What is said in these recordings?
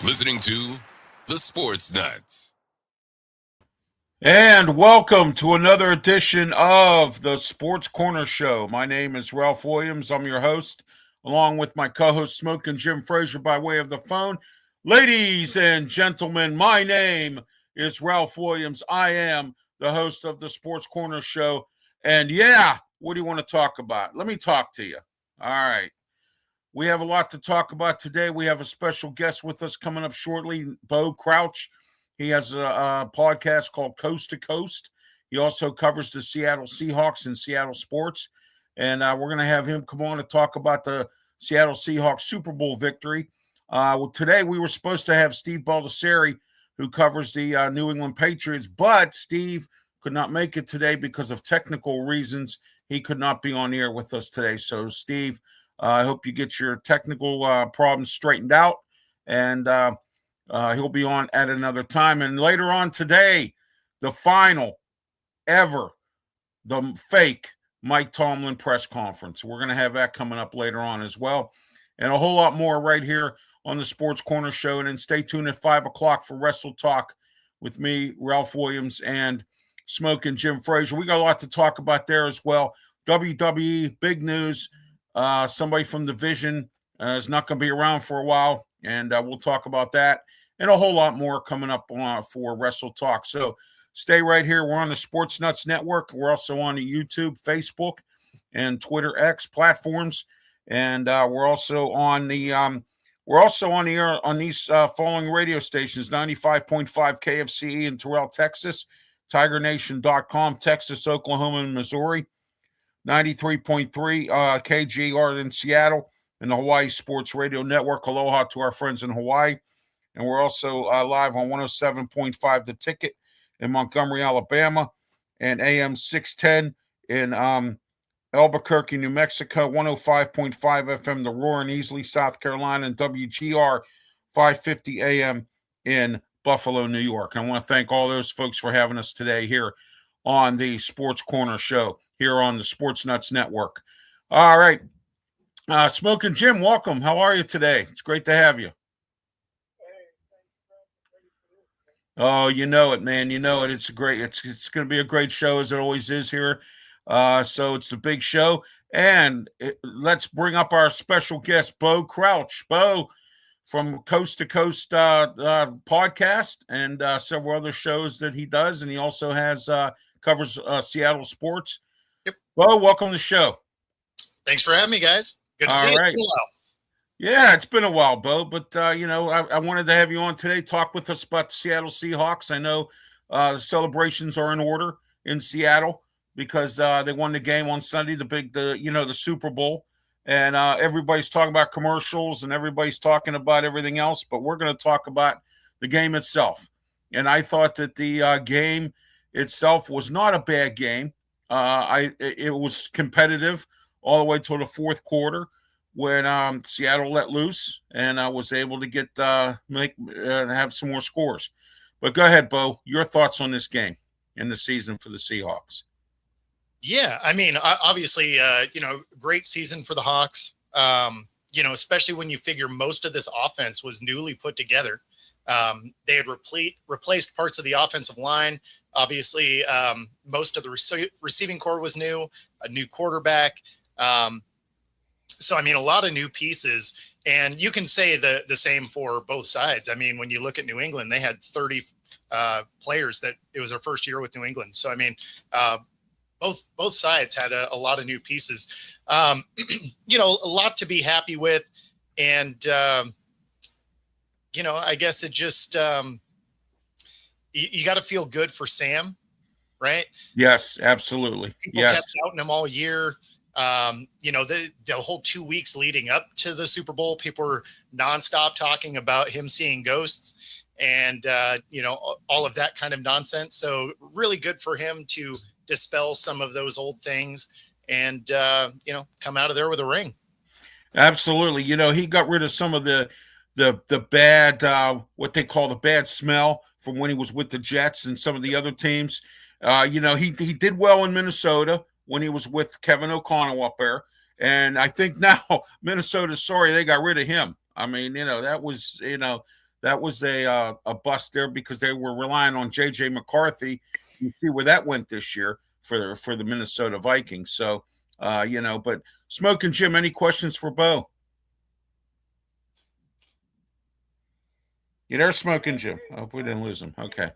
Listening to The Sports Nuts. And welcome to another edition of the Sports Corner Show. My name is Ralph Williams. I'm your host, along with my co-host Smokin, Jim Frazier, by way of the phone. Ladies and gentlemen, my name is Ralph Williams. I am the host of the Sports Corner Show. And yeah, what do you want to talk about? Let me talk to you. All right. We have a lot to talk about today. We have a special guest with us coming up shortly, Bo Crouch. He has a podcast called Coast to Coast. He also covers the Seattle Seahawks and Seattle sports. And we're going to have him come on to talk about the Seattle Seahawks Super Bowl victory. Today, we were supposed to have Steve Baldessari, who covers the New England Patriots, but Steve could not make it today because of technical reasons. He could not be on air with us today. So, Steve, I hope you get your technical problems straightened out, and he'll be on at another time. And later on today, the final ever, the fake Mike Tomlin press conference. We're going to have that coming up later on as well, and a whole lot more right here on the Sports Corner Show. And then stay tuned at 5 o'clock for Wrestle Talk with me, Ralph Williams, and Smokin Jim Frazier. We got a lot to talk about there as well. WWE, big news. Somebody from the Division is not going to be around for a while, and we'll talk about that and a whole lot more coming up for Wrestle Talk. So stay right here. We're on the Sports Nuts Network. We're also on the YouTube, Facebook, and Twitter X platforms, and we're also on the air on these following radio stations: 95.5 KFCE in Terrell, Texas, TigerNation.com, Texas, Oklahoma, and Missouri. 93.3 KGR in Seattle, and the Hawaii Sports Radio Network. Aloha to our friends in Hawaii. And we're also live on 107.5 The Ticket in Montgomery, Alabama, and AM 610 in Albuquerque, New Mexico, 105.5 FM The Roar in Easley, South Carolina, and WGR 550 AM in Buffalo, New York. And I want to thank all those folks for having us today here on the Sports Corner Show here on the Sports Nuts Network. All right. Smokin Jim, welcome. How are you today? It's great to have you. Oh, you know it, man. You know it. It's great. It's going to be a great show, as it always is here. So it's the big show. And let's bring up our special guest, Bo Crouch. Bo, from Coast to Coast podcast and several other shows that he does. And he also has covers Seattle sports. Yep. Bo, welcome to the show. Thanks for having me, guys. Good to see you. Right. It's been a while. Yeah, it's been a while, Bo. But, I wanted to have you on today, talk with us about the Seattle Seahawks. I know the celebrations are in order in Seattle because they won the game on Sunday, the Super Bowl. and everybody's talking about commercials and everybody's talking about everything else, but we're going to talk about the game itself. And I thought that the game itself was not a bad game. It was competitive all the way till the fourth quarter when Seattle let loose and I was able to get have some more scores. But go ahead, Bo. Your thoughts on this game and the season for the Seahawks? Yeah, I mean, obviously, great season for the Hawks. Especially when you figure most of this offense was newly put together. They had replaced parts of the offensive line. Obviously, most of the receiving core was new, a new quarterback. So, I mean, a lot of new pieces. And you can say the same for both sides. I mean, when you look at New England, they had 30 players that it was their first year with New England. So, I mean, both sides had a lot of new pieces. A lot to be happy with. And, I guess it just you got to feel good for Sam, right? Yes, absolutely. People kept outing him all year. The whole 2 weeks leading up to the Super Bowl, people were nonstop talking about him seeing ghosts and, all of that kind of nonsense. So really good for him to dispel some of those old things and, come out of there with a ring. Absolutely. He got rid of some of the bad, what they call the bad smell from when he was with the Jets and some of the other teams. He did well in Minnesota when he was with Kevin O'Connell up there. And I think now Minnesota's sorry they got rid of him. I mean, that was a bust there because they were relying on J.J. McCarthy. You see where that went this year for the Minnesota Vikings. So, but Smokin' Jim, any questions for Bo? You there, Smokin' Jim? I hope we didn't lose him. Okay.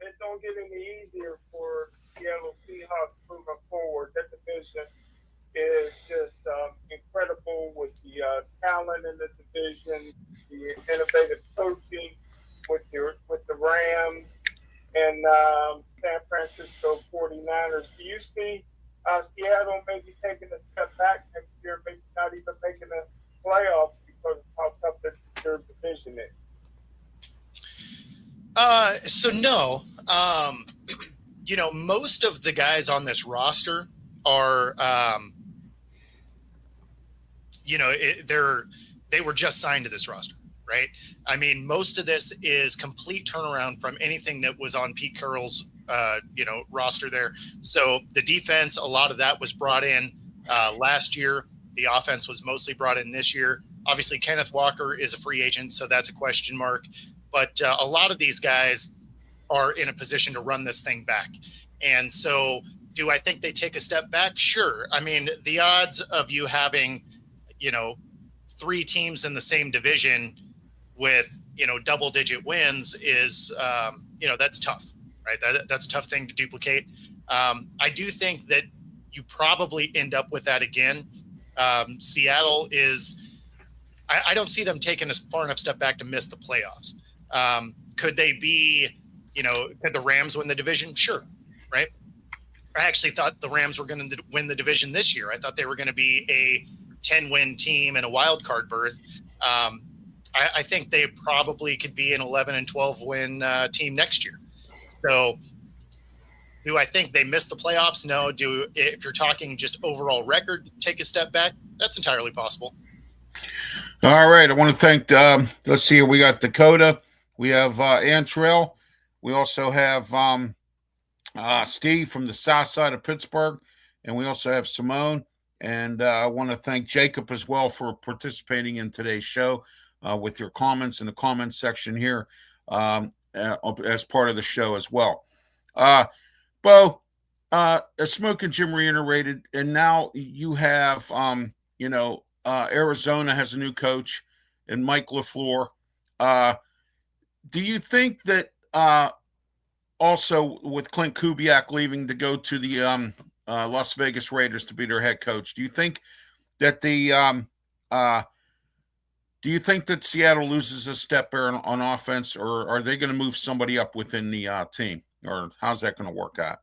It don't get any easier for Seattle Seahawks moving forward. That division is just incredible with the talent in the division, the innovative coaching with the Rams and San Francisco 49ers. Do you see Seattle maybe taking a step back next year, maybe not even making a playoff because of how tough their division is? So no, most of the guys on this roster are, they were just signed to this roster, right? I mean, most of this is complete turnaround from anything that was on Pete Carroll's, roster there. So the defense, a lot of that was brought in last year. The offense was mostly brought in this year. Obviously, Kenneth Walker is a free agent, so that's a question mark. But a lot of these guys are in a position to run this thing back. And so do I think they take a step back? Sure. I mean, the odds of you having, 3 teams in the same division with, double-digit wins is, that's tough, right? That's a tough thing to duplicate. I do think that you probably end up with that again. Seattle is – I don't see them taking a far enough step back to miss the playoffs. Could they be, could the Rams win the division? Sure. Right. I actually thought the Rams were going to win the division this year. I thought they were going to be a 10-win team and a wild card berth. I think they probably could be an 11 and 12 win team next year. So do I think they missed the playoffs? No. If you're talking just overall record, take a step back, that's entirely possible. All right. I want to thank, let's see here. We got Dakota. We have Antrell. We also have Steve from the south side of Pittsburgh. And we also have Simone. And I want to thank Jacob as well for participating in today's show with your comments in the comments section here as part of the show as well. Bo, Smokin' Jim reiterated, and now you have, Arizona has a new coach and Mike LaFleur. Do you think that also with Clint Kubiak leaving to go to the Las Vegas Raiders to be their head coach, do you think that Seattle loses a step on offense, or are they going to move somebody up within the team, or how's that going to work out?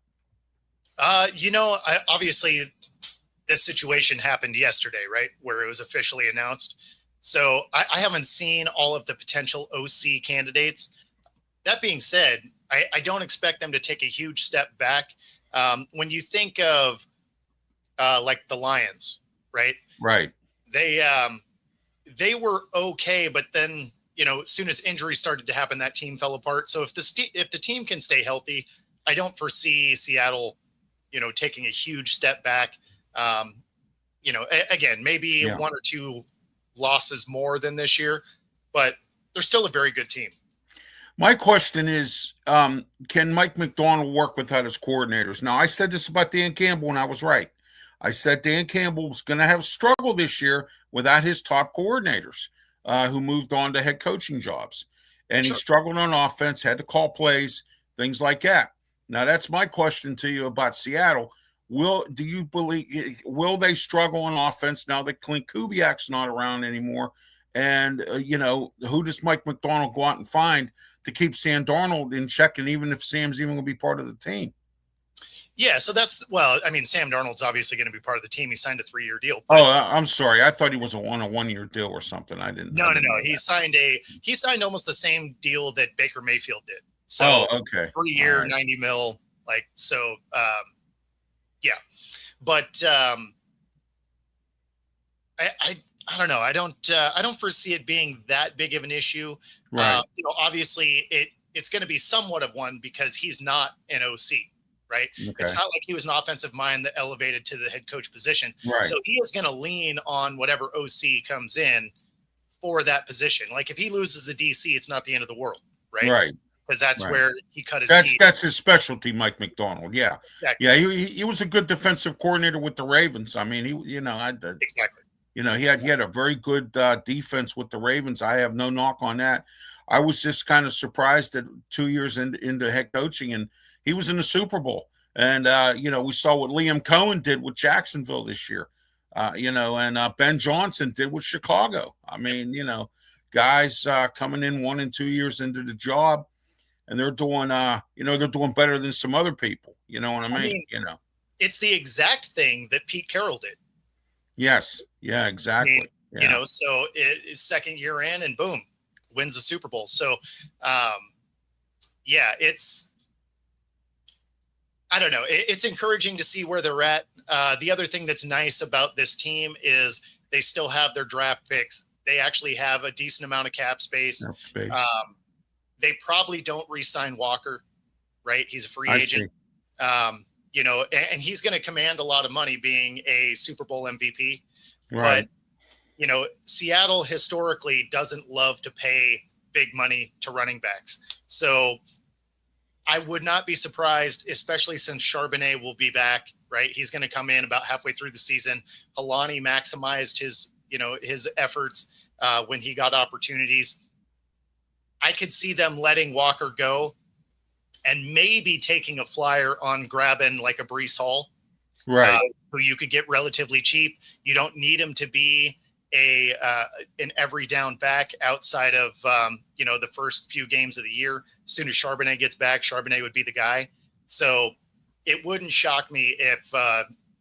Obviously this situation happened yesterday, right? Where it was officially announced. So I haven't seen all of the potential OC candidates. That being said, I don't expect them to take a huge step back. When you think of like the Lions, right? Right. They were okay, but then as soon as injuries started to happen, that team fell apart. So if the team can stay healthy, I don't foresee Seattle, taking a huge step back. Again, maybe one or two losses more than this year, but they're still a very good team. My question is, can Mike McDonald work without his coordinators? Now, I said this about Dan Campbell, and I was right. I said Dan Campbell was going to have struggle this year without his top coordinators who moved on to head coaching jobs. And he struggled on offense, had to call plays, things like that. Now, that's my question to you about Seattle. Will they struggle on offense now that Clint Kubiak's not around anymore? And, who does Mike McDonald go out and find to keep Sam Darnold in check, and even if Sam's even going to be part of the team? Yeah, so Sam Darnold's obviously going to be part of the team. He signed a 3-year deal. I'm sorry. I thought he was on a 1-year deal or something. I didn't. No. He signed almost the same deal that Baker Mayfield did. So, okay. 3-year, right. $90 million. Yeah. But I don't know. I don't foresee it being that big of an issue. Right. Obviously it's going to be somewhat of one because he's not an OC, right? Okay. It's not like he was an offensive mind that elevated to the head coach position. Right. So he is going to lean on whatever OC comes in for that position. Like if he loses a DC, it's not the end of the world, right? Right. Because that's where he cut his teeth. That's his specialty, Mike McDonald. Yeah. Exactly. Yeah. He was a good defensive coordinator with the Ravens. I mean, exactly. He had a very good defense with the Ravens. I have no knock on that. I was just kind of surprised that 2 years into head coaching, and he was in the Super Bowl. And, we saw what Liam Cohen did with Jacksonville this year, and Ben Johnson did with Chicago. I mean, guys coming in 1 and 2 years into the job, and they're doing, they're doing better than some other people. You know what I mean? It's the exact thing that Pete Carroll did. Yes. Yeah, exactly. So his second year in and boom, wins the Super Bowl. So, it's, I don't know. It's encouraging to see where they're at. The other thing that's nice about this team is they still have their draft picks. They actually have a decent amount of cap space. They probably don't re-sign Walker, right? He's a free agent. And he's going to command a lot of money being a Super Bowl MVP. Right. But, Seattle historically doesn't love to pay big money to running backs. So I would not be surprised, especially since Charbonnet will be back, right? He's going to come in about halfway through the season. Halani maximized his efforts when he got opportunities. I could see them letting Walker go and maybe taking a flyer on grabbing like a Breece Hall, right? Who you could get relatively cheap. You don't need him to be an every down back outside of the first few games of the year. As soon as Charbonnet gets back, Charbonnet would be the guy. So it wouldn't shock me if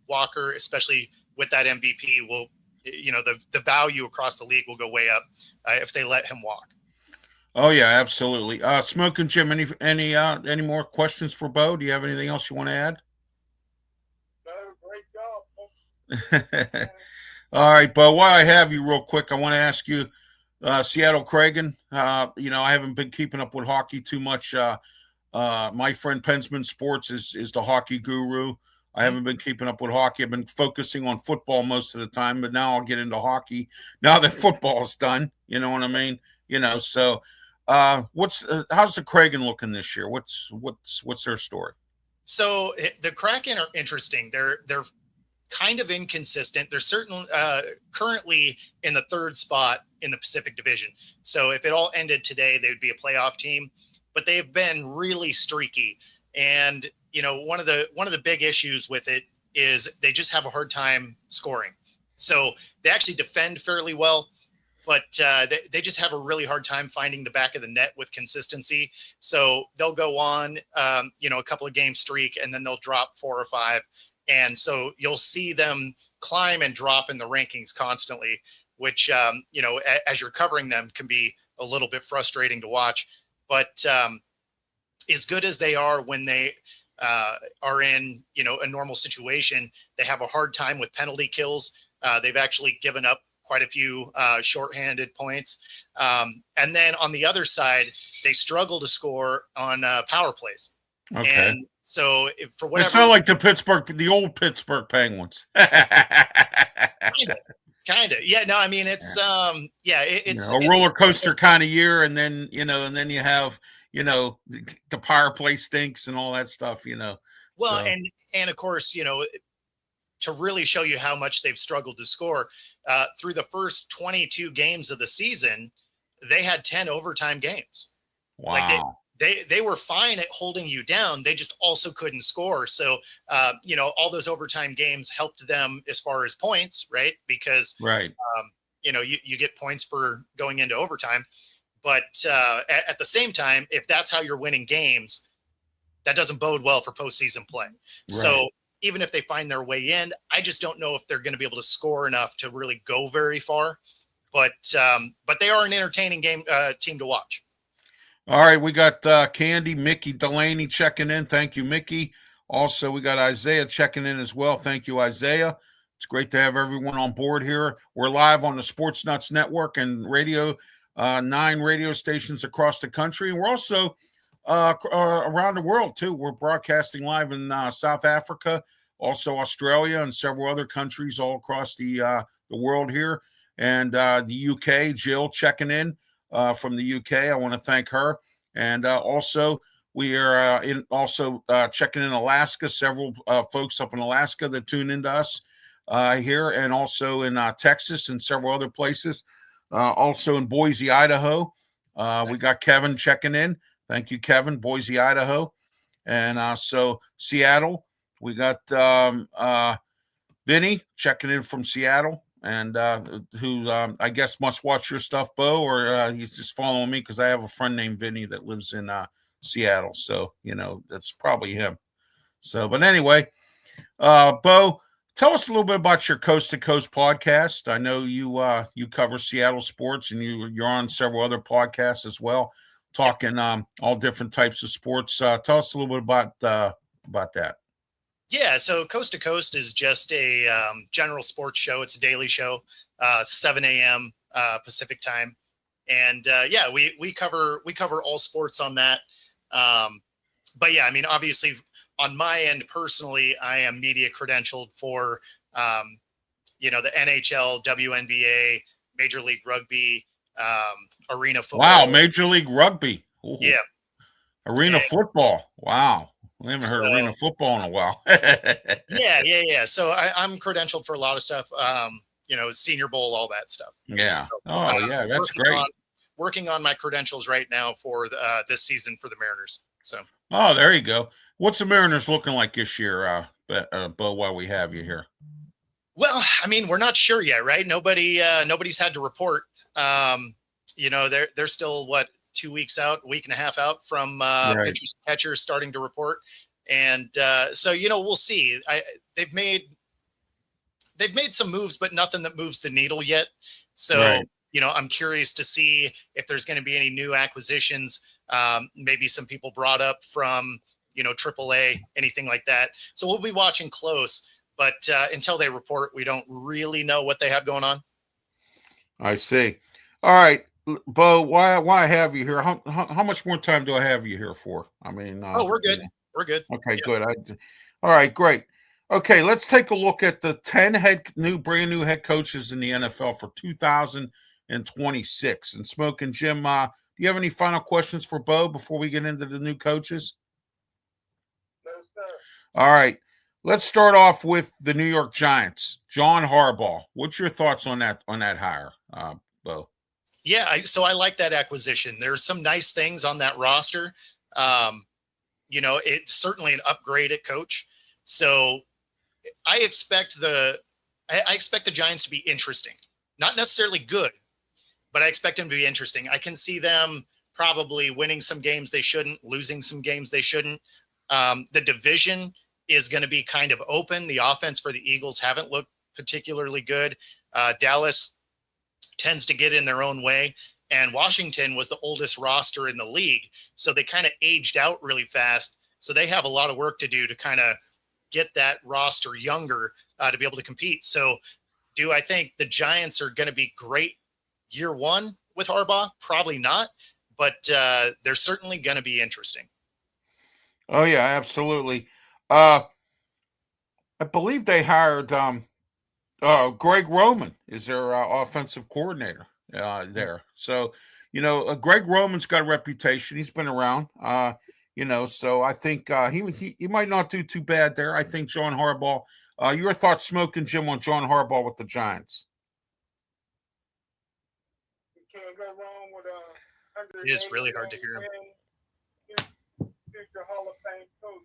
Walker, especially with that MVP, will the value across the league will go way up if they let him walk. Oh yeah, absolutely. Smokin' Jim, any more questions for Bo? Do you have anything else you want to add? No, great job. All right, Bo, while I have you real quick, I want to ask you, Seattle Cragen, I haven't been keeping up with hockey too much. My friend Pensman Sports is the hockey guru. I haven't been keeping up with hockey. I've been focusing on football most of the time, but now I'll get into hockey now that football's done. You know what I mean? So how's the Cragen looking this year? What's their story? So the Kraken are interesting. They're kind of inconsistent. They're currently in the third spot in the Pacific Division. So if it all ended today, they would be a playoff team, but they've been really streaky. And one of the big issues with it is they just have a hard time scoring. So they actually defend fairly well, but they just have a really hard time finding the back of the net with consistency. So they'll go on, a couple of game streak, and then they'll drop 4 or 5. And so you'll see them climb and drop in the rankings constantly, which, as you're covering them can be a little bit frustrating to watch. But as good as they are when they are in, a normal situation, they have a hard time with penalty kills. They've actually given up quite a few shorthanded points. And then on the other side, they struggle to score on power plays. Okay. And so for whatever, it sounds like the old Pittsburgh Penguins. Kind of. Yeah. No, I mean, it's, it's a roller coaster kind of year. And then, you have, the power play stinks and all that stuff, Well, so. and of course, to really show you how much they've struggled to score through the first 22 games of the season, they had 10 overtime games. Wow. Like they were fine at holding you down. They just also couldn't score. So, all those overtime games helped them as far as points, right? Because, right. You get points for going into overtime. But at the same time, if that's how you're winning games, that doesn't bode well for postseason play. Right. So even if they find their way in, I just don't know if they're going to be able to score enough to really go very far. But they are an entertaining team to watch. All right, we got Candy, Mickey Delaney checking in. Thank you, Mickey. Also, we got Isaiah checking in as well. Thank you, Isaiah. It's great to have everyone on board here. We're live on the Sports Nuts Network and radio, 9 radio stations across the country. And we're also around the world, too. We're broadcasting live in South Africa, also Australia, and several other countries all across the world here. And the UK, Jill checking in. From the UK, I want to thank her, and also we are checking in Alaska. Several folks up in Alaska that tune into us here, and also in Texas and several other places. Also in Boise, Idaho, we got Kevin checking in. Thank you, Kevin, Boise, Idaho, and so Seattle. We got Vinny checking in from Seattle. And who I guess must watch your stuff, Bo, or he's just following me because I have a friend named Vinny that lives in Seattle. So, that's probably him. So, but anyway, Bo, tell us a little bit about your Coast to Coast podcast. I know you cover Seattle sports, and you're on several other podcasts as well, talking all different types of sports. Tell us a little bit about that. Yeah, so Coast to Coast is just a general sports show. It's a daily show, 7 a.m. Pacific time, and we cover all sports on that. But yeah, I mean, obviously, on my end personally, I am media credentialed for the NHL, WNBA, Major League Rugby, arena football. Wow, Major League Rugby. Ooh. Yeah, arena football. Wow. We haven't heard arena football in a while. Yeah. So I'm credentialed for a lot of stuff, Senior Bowl, all that stuff. Yeah. Yeah, that's great. Working on my credentials right now for this season for the Mariners. So. Oh, there you go. What's the Mariners looking like this year, Bo, while we have you here? Well, I mean, we're not sure yet, right? Nobody's had to report. They're still 2 weeks out, a week and a half out from pitchers, catchers starting to report. And so, we'll see. They've made some moves, but nothing that moves the needle yet. So, I'm curious to see if there's going to be any new acquisitions, maybe some people brought up from, AAA, anything like that. So we'll be watching close, but until they report, we don't really know what they have going on. I see. All right. Bo, why have you here? How much more time do I have you here for? I mean, we're good. We're good. Okay, good. All right, great. Okay, let's take a look at the 10 brand new head coaches in the NFL for 2026. And Smokin, Jim, do you have any final questions for Bo before we get into the new coaches? No, sir. All right. Let's start off with the New York Giants. John Harbaugh. What's your thoughts on that hire, Bo? Yeah, so I like that acquisition. There's some nice things on that roster. It's certainly an upgrade at coach. So I expect the Giants to be interesting, not necessarily good, but I expect them to be interesting. I can see them probably winning some games they shouldn't, losing some games they shouldn't. The division is going to be kind of open. The offense for the Eagles haven't looked particularly good. Dallas tends to get in their own way, and Washington was the oldest roster in the league, so they kind of aged out really fast. So they have a lot of work to do to kind of get that roster younger to be able to compete. So do I think the Giants are going to be great year one with Harbaugh? Probably not, but they're certainly going to be interesting. Oh yeah, absolutely. I believe they hired Greg Roman is their offensive coordinator there. So, Greg Roman's got a reputation. He's been around. So I think he might not do too bad there. I think John Harbaugh. Your thoughts, Smokin' Jim, on John Harbaugh with the Giants? You can't go wrong with It is really hard to hear him. Future Hall of Fame coach,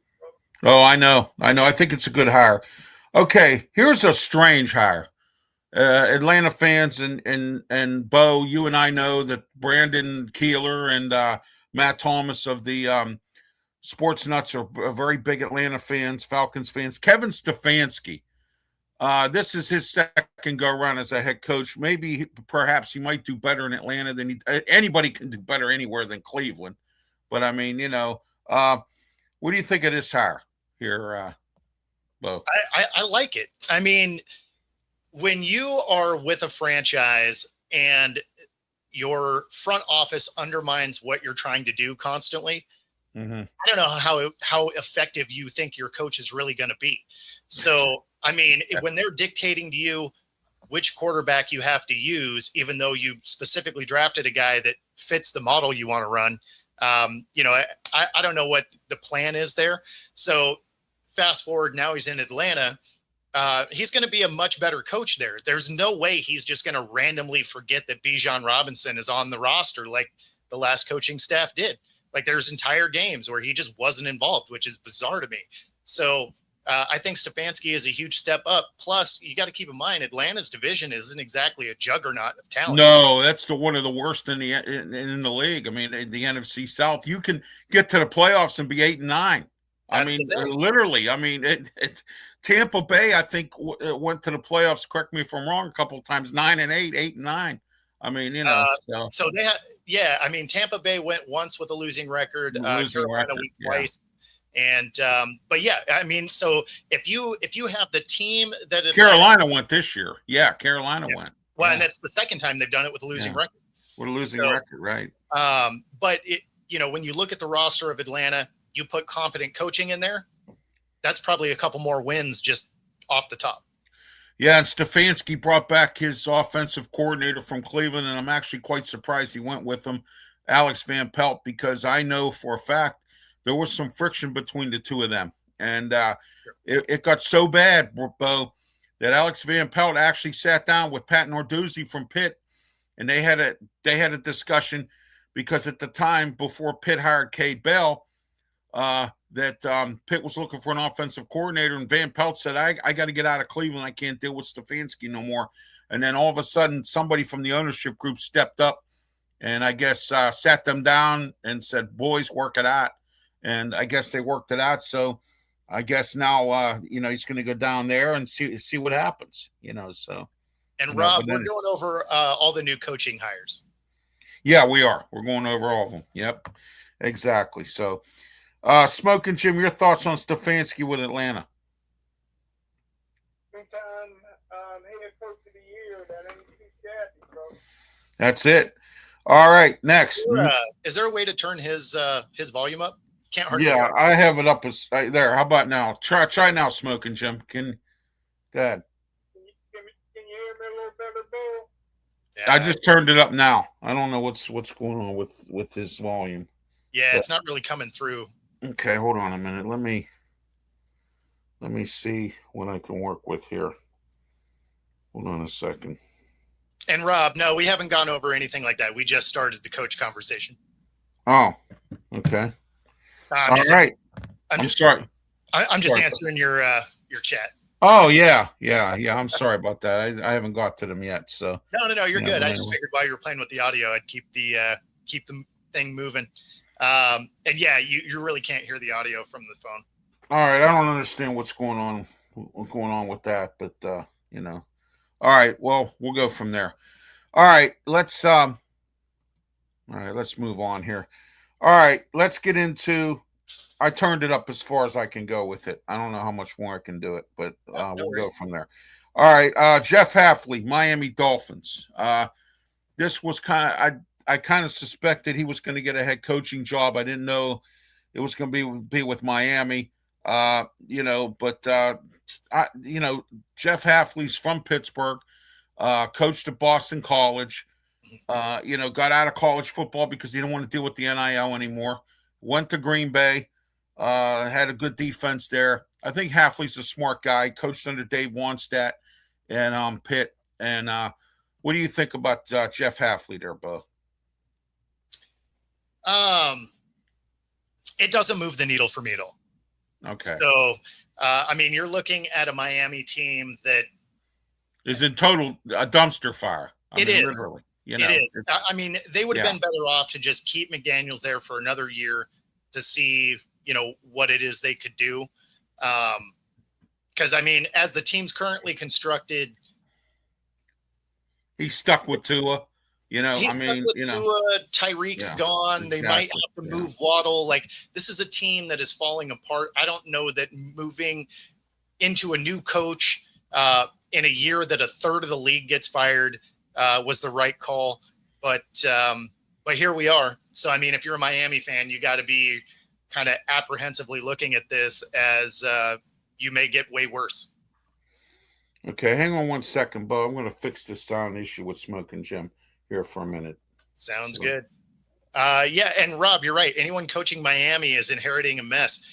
bro. Oh, I know. I think it's a good hire. Okay, here's a strange hire. Atlanta fans and Bo, you and I know that Brandon Keeler and Matt Thomas of the Sports Nuts are very big Atlanta fans, Falcons fans. Kevin Stefanski, this is his second go-around as a head coach. Perhaps he might do better in Atlanta than anybody can do better anywhere than Cleveland. But, I mean, what do you think of this hire here, Bo? I like it. I mean, when you are with a franchise and your front office undermines what you're trying to do constantly, I don't know how effective you think your coach is really going to be. So, I mean, when they're dictating to you which quarterback you have to use, even though you specifically drafted a guy that fits the model you want to run, I don't know what the plan is there. So fast forward, now he's in Atlanta. He's going to be a much better coach there. There's no way he's just going to randomly forget that Bijan Robinson is on the roster like the last coaching staff did. Like, there's entire games where he just wasn't involved, which is bizarre to me. So I think Stefanski is a huge step up. Plus, you got to keep in mind, Atlanta's division isn't exactly a juggernaut of talent. No, that's one of the worst in the league. I mean, the NFC South, you can get to the playoffs and be 8-9. Literally. I mean, Tampa Bay, I think, went to the playoffs. Correct me if I'm wrong. A couple of times, 9-8, 8-9. I mean, So they have, yeah. I mean, Tampa Bay went once with a losing record. Carolina went twice. And but yeah, I mean, so if you have the team that Carolina went this year, Carolina went. Well, and that's the second time they've done it with a losing record. With a losing record, right? But when you look at the roster of Atlanta, you put competent coaching in there. That's probably a couple more wins just off the top. Yeah, and Stefanski brought back his offensive coordinator from Cleveland, and I'm actually quite surprised he went with him, Alex Van Pelt, because I know for a fact there was some friction between the two of them. And it got so bad, Bo, that Alex Van Pelt actually sat down with Pat Narduzzi from Pitt, and they had a discussion because at the time before Pitt hired Cade Bell, that Pitt was looking for an offensive coordinator, and Van Pelt said, I got to get out of Cleveland. I can't deal with Stefanski no more. And then all of a sudden, somebody from the ownership group stepped up and I guess sat them down and said, boys, work it out. And I guess they worked it out. So I guess now, he's going to go down there and see what happens, so. And Rob, we're going over all the new coaching hires. Yeah, we are. We're going over all of them. Yep, exactly. So, Smokin' Jim, your thoughts on Stefanski with Atlanta? Two-time head coach of the year. That ain't too shabby, bro. That's it. All right, next. Is there a way to turn his volume up? Can't hardly hear. Yeah, I have it up as there. How about now? Try now, Smokin' Jim. Go ahead. Can you hear me a little better, Bo? Yeah. I just turned it up now. I don't know what's going on with his volume. Yeah, it's not really coming through. Okay, hold on a minute. Let me see what I can work with here. Hold on a second. And Rob, no, we haven't gone over anything like that. We just started the coach conversation. Oh, okay. All right. I'm sorry. I'm just answering your chat. Oh yeah. I'm sorry about that. I haven't got to them yet. So No, you're yeah, good. but I just anyway. figured while you were playing with the audio, I'd keep the thing moving. And yeah, you really can't hear the audio from the phone. All right, I don't understand what's going on with that, but All right, well, we'll go from there. All right, let's move on here. All right, let's get into I turned it up as far as I can go with it. I don't know how much more I can do it, but No we'll go worries. from there. All right, Jeff Hafley, Miami Dolphins. This was I kind of suspected he was going to get a head coaching job. I didn't know it was going to be with Miami. But Jeff Hafley's from Pittsburgh, coached at Boston College. Got out of college football because he didn't want to deal with the NIL anymore. Went to Green Bay, had a good defense there. I think Hafley's a smart guy. Coached under Dave Wannstedt and Pitt. And what do you think about Jeff Hafley there, Bo? It doesn't move the needle for me at all. Okay. So, you're looking at a Miami team that is in total a dumpster fire. It is. Literally. It is. They would have been better off to just keep McDaniels there for another year to see, what it is they could do. Because, as the team's currently constructed, he's stuck with Tua. He's stuck with Tua. Tyreek's gone. They might have to move Waddle. Like, this is a team that is falling apart. I don't know that moving into a new coach in a year that a third of the league gets fired was the right call. But here we are. So, if you're a Miami fan, you got to be kind of apprehensively looking at this as you may get way worse. Okay, hang on one second, Bo. I'm going to fix this sound issue with Smokin Jim here for a minute. Sounds good. And Rob, you're right. Anyone coaching Miami is inheriting a mess.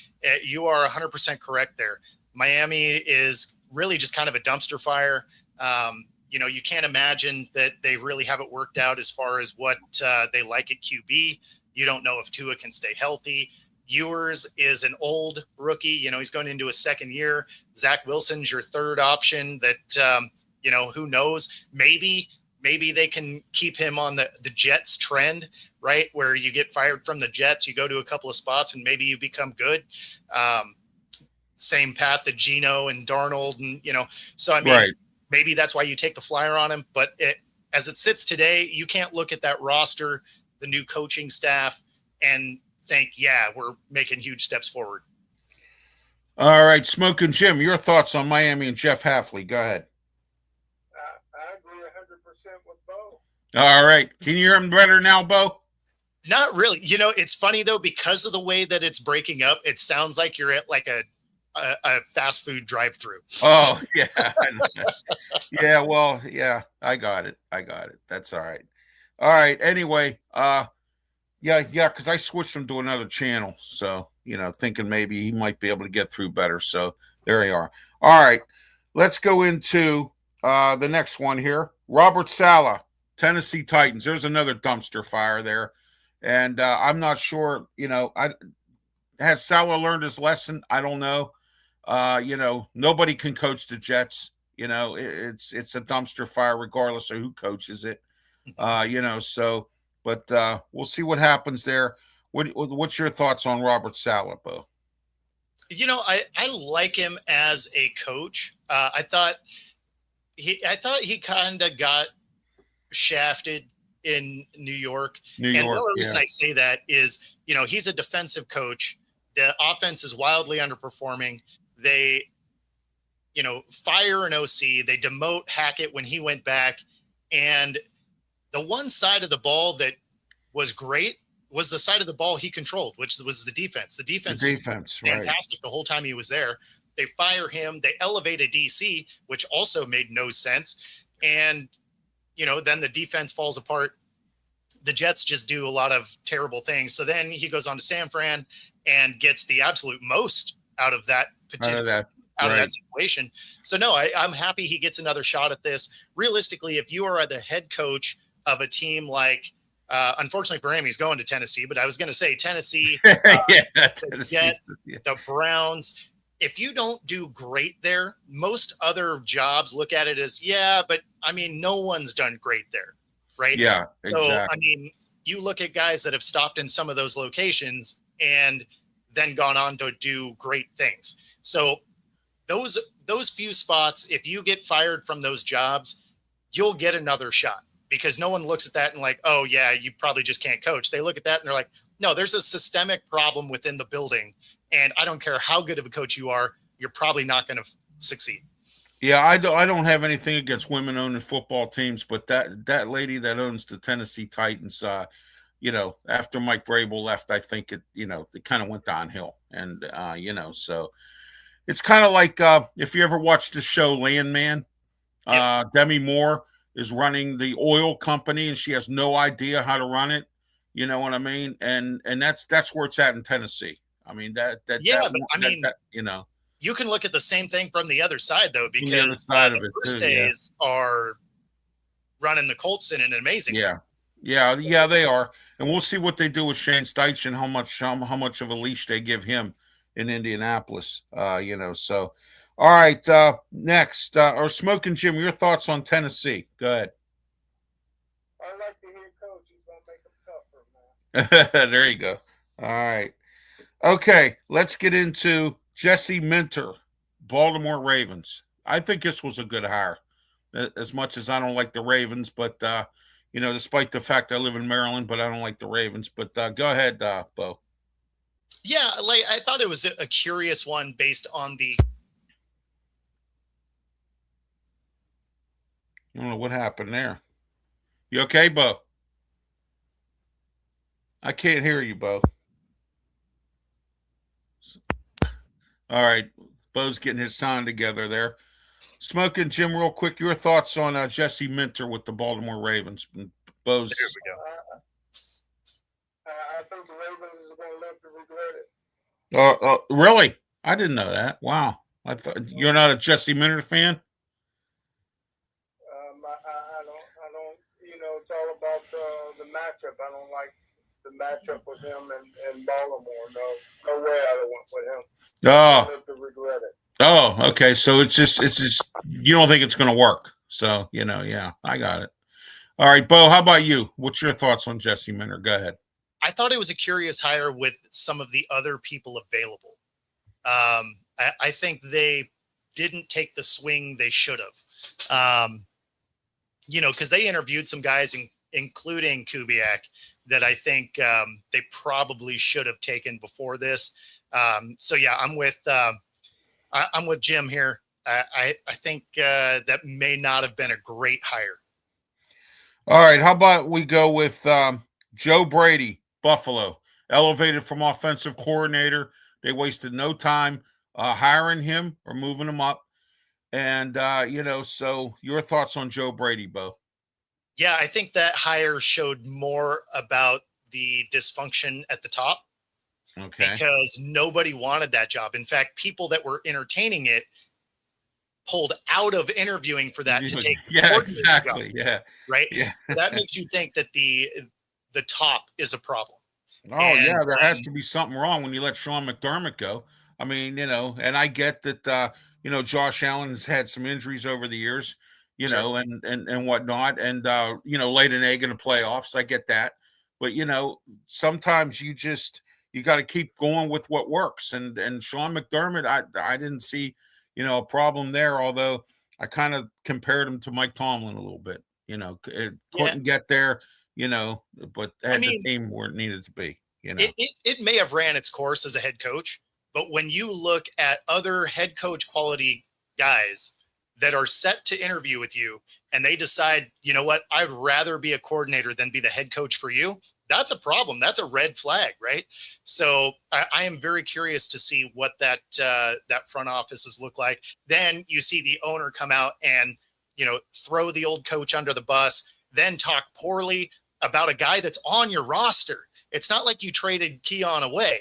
You are 100% correct there. Miami is really just kind of a dumpster fire. You can't imagine that they really have it worked out as far as what they like at QB. You don't know if Tua can stay healthy. Ewers is an old rookie. He's going into his second year. Zach Wilson's your third option that, who knows? Maybe they can keep him on the Jets trend, right? Where you get fired from the Jets, you go to a couple of spots and maybe you become good. Same path that Geno and Darnold and, so right. Maybe that's why you take the flyer on him. But as it sits today, you can't look at that roster, the new coaching staff, and think, we're making huge steps forward. All right, Smokin Jim, your thoughts on Miami and Jeff Hafley. Go ahead. I agree 100% with Bo. All right. Can you hear him better now, Bo? Not really. It's funny, though, because of the way that it's breaking up, it sounds like you're at like a fast food drive-through. Oh, yeah. Yeah, well, yeah, I got it. That's all right. All right. Anyway, because I switched him to another channel. So, thinking maybe he might be able to get through better. So there you are. All right. Let's go into the next one here. Robert Saleh, Tennessee Titans. There's another dumpster fire there. And I'm not sure, has Saleh learned his lesson? I don't know. Nobody can coach the Jets. It's a dumpster fire regardless of who coaches it. But we'll see what happens there. What's your thoughts on Robert Saleh, Bo? I like him as a coach. I thought he kind of got shafted in New York. And the only reason I say that is, he's a defensive coach. The offense is wildly underperforming. They, fire an OC. They demote Hackett when he went back. And the one side of the ball that was great was the side of the ball he controlled, which was the defense. The defense was fantastic the whole time he was there. They fire him. They elevate a DC, which also made no sense. And, then the defense falls apart. The Jets just do a lot of terrible things. So then he goes on to San Fran and gets the absolute most out of that potential. Out of that situation. So no, I'm happy he gets another shot at this. Realistically, if you are the head coach of a team like, unfortunately for him, he's going to Tennessee, but I was going to say Tennessee, Tennessee. the Browns, if you don't do great there, most other jobs look at it as, yeah, but I mean, no one's done great there, right? Yeah, So, I exactly. mean, you look at guys that have stopped in some of those locations and then gone on to do great things. So those few spots, if you get fired from those jobs, you'll get another shot, because no one looks at that and like, oh yeah, you probably just can't coach. They look at that and they're like, no, there's a systemic problem within the building. And I don't care how good of a coach you are, you're probably not going to succeed. Yeah, I don't have anything against women owning football teams, but that lady that owns the Tennessee Titans, after Mike Vrabel left, I think it kind of went downhill, and so it's kind of like if you ever watched the show Landman, Yep. Demi Moore is running the oil company, and she has no idea how to run it. You know what I mean? And that's where it's at in Tennessee. I mean Yeah, but I mean, that you can look at the same thing from the other side, though, from the other because side the of it too. Yeah. Irsay's are running the Colts in an amazing way. Yeah, they are, and we'll see what they do with Shane Steichen, how much of a leash they give him in Indianapolis. So all right. Next, or Smoking Jim, your thoughts on Tennessee? Go ahead. I like to hear coach. He's gonna make them tougher, man. There you go. All right. Okay, let's get into Jesse Minter, Baltimore Ravens. I think this was a good hire. As much as I don't like the Ravens, but despite the fact I live in Maryland, but I don't like the Ravens. But go ahead, Bo. Yeah, like I thought it was a curious one based on the. I don't know what happened there. You okay, Bo? I can't hear you, Bo. All right, Bo's getting his sound together there. Smoking Jim, real quick, your thoughts on Jesse Minter with the Baltimore Ravens? Bo's. There we go. I think the Ravens is gonna live to regret it. Really? I didn't know that. Wow. I thought you're not a Jesse Minter fan. I don't. It's all about the matchup. I don't like the matchup with him and Baltimore. No way I went with him. Oh. Live to regret it. Oh, okay. So it's just you don't think it's going to work. So, yeah, I got it. All right, Bo, how about you? What's your thoughts on Jesse Minter? Go ahead. I thought it was a curious hire with some of the other people available. I think they didn't take the swing they should have. Because they interviewed some guys, including Kubiak, that I think they probably should have taken before this. So yeah, I'm with Jim here. I think that may not have been a great hire. All right, how about we go with Joe Brady, Buffalo, elevated from offensive coordinator. They wasted no time hiring him or moving him up. And, so your thoughts on Joe Brady, Bo? Yeah, I think that hire showed more about the dysfunction at the top. Okay. Because nobody wanted that job. In fact, people that were entertaining it pulled out of interviewing for that to take exactly. Job, yeah. Right. Yeah. That makes you think that the top is a problem. Yeah, there has to be something wrong when you let Sean McDermott go. I mean, and I get that Josh Allen has had some injuries over the years, Sure. and whatnot, and laid an egg in the playoffs. I get that. But sometimes you got to keep going with what works. And Sean McDermott, I didn't see, a problem there, although I kind of compared him to Mike Tomlin a little bit. It couldn't get there, but had the team where it needed to be. It may have ran its course as a head coach, but when you look at other head coach quality guys that are set to interview with you and they decide, you know what, I'd rather be a coordinator than be the head coach for you, that's a problem. That's a red flag, right? So I am very curious to see what that front offices look like. Then you see the owner come out and, throw the old coach under the bus, then talk poorly about a guy that's on your roster. It's not like you traded Keon away.